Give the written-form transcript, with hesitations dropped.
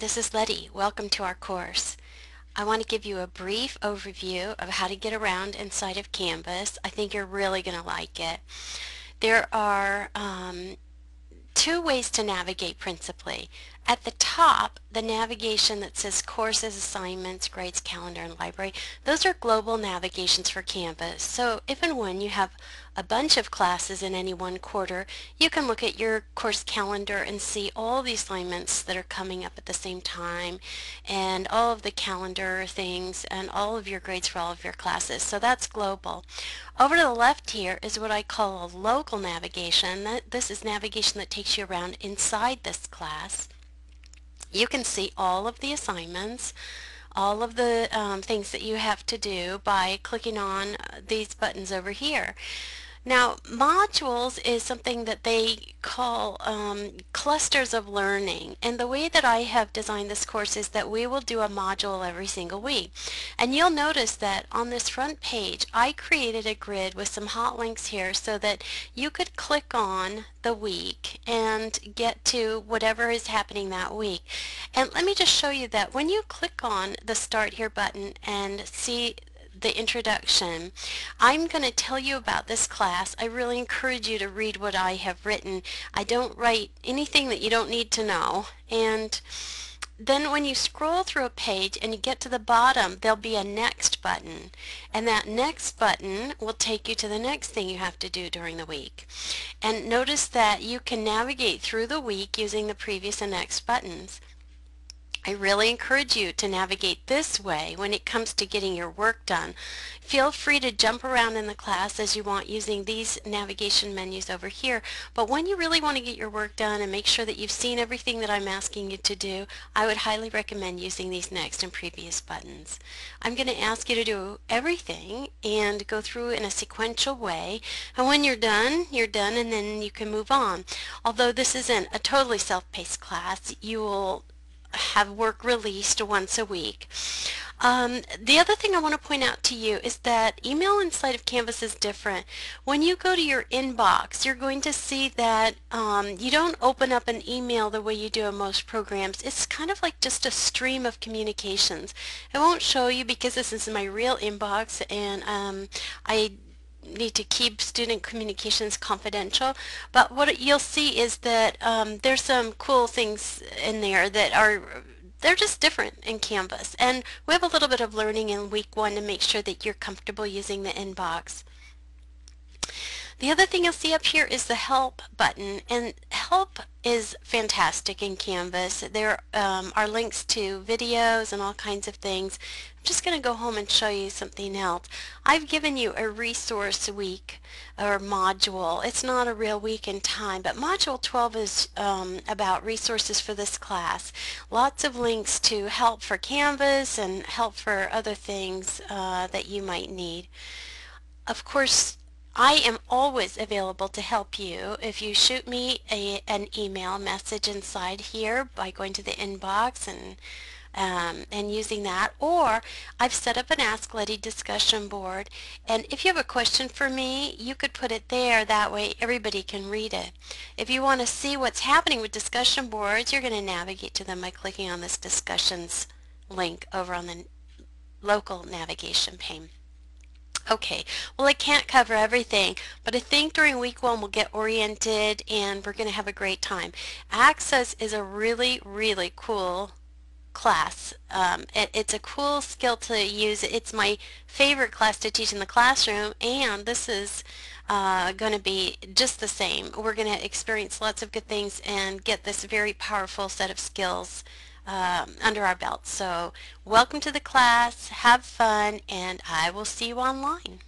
this is Letty. Welcome to our course. I want to give you a brief overview of how to get around inside of Canvas. I think you're really going to like it. There are two ways to navigate principally. At the top, the navigation that says courses, assignments, grades, calendar, and library, those are global navigations for Canvas. So if and when you have a bunch of classes in any one quarter, you can look at your course calendar and see all the assignments that are coming up at the same time and all of the calendar things and all of your grades for all of your classes. So that's global. Over to the left here is what I call a local navigation. This is navigation that takes you around inside this class. You can see all of the assignments, all of the things that you have to do by clicking on these buttons over here. Now, modules is something that they call clusters of learning, and the way that I have designed this course is that we will do a module every single week. And you'll notice that on this front page I created a grid with some hot links here so that you could click on the week and get to whatever is happening that week. And let me just show you that when you click on the Start Here button and see the introduction, I'm going to tell you about this class. I really encourage you to read what I have written. I don't write anything that you don't need to know. And then when you scroll through a page and you get to the bottom, there'll be a next button. And that next button will take you to the next thing you have to do during the week. And notice that you can navigate through the week using the previous and next buttons. I really encourage you to navigate this way when it comes to getting your work done. Feel free to jump around in the class as you want using these navigation menus over here, but when you really want to get your work done and make sure that you've seen everything that I'm asking you to do, I would highly recommend using these next and previous buttons. I'm going to ask you to do everything and go through in a sequential way, and when you're done, and then you can move on. Although this isn't a totally self-paced class, you will have work released once a week. The other thing I want to point out to you is that email inside of Canvas is different. When you go to your inbox, you're going to see that you don't open up an email the way you do in most programs. It's kind of like just a stream of communications. I won't show you because this is my real inbox, and I need to keep student communications confidential, but what you'll see is that there's some cool things in there that they're just different in Canvas, and we have a little bit of learning in week 1 to make sure that you're comfortable using the inbox. The other thing you'll see up here is the Help button, and Help is fantastic in Canvas. There are links to videos and all kinds of things. I'm just going to go home and show you something else. I've given you a resource week or module. It's not a real week in time, but Module 12 is about resources for this class. Lots of links to help for Canvas and help for other things that you might need. Of course, I am always available to help you if you shoot me an email message inside here by going to the inbox and using that, or I've set up an Ask Letty discussion board, and if you have a question for me, you could put it there. That way everybody can read it. If you want to see what's happening with discussion boards, you're going to navigate to them by clicking on this discussions link over on the local navigation pane. Okay, well, I can't cover everything, but I think during week 1 we'll get oriented and we're going to have a great time. Access is a really, really cool class. It's a cool skill to use. It's my favorite class to teach in the classroom, and this is going to be just the same. We're going to experience lots of good things and get this very powerful set of skills under our belt. So welcome to the class, have fun, and I will see you online.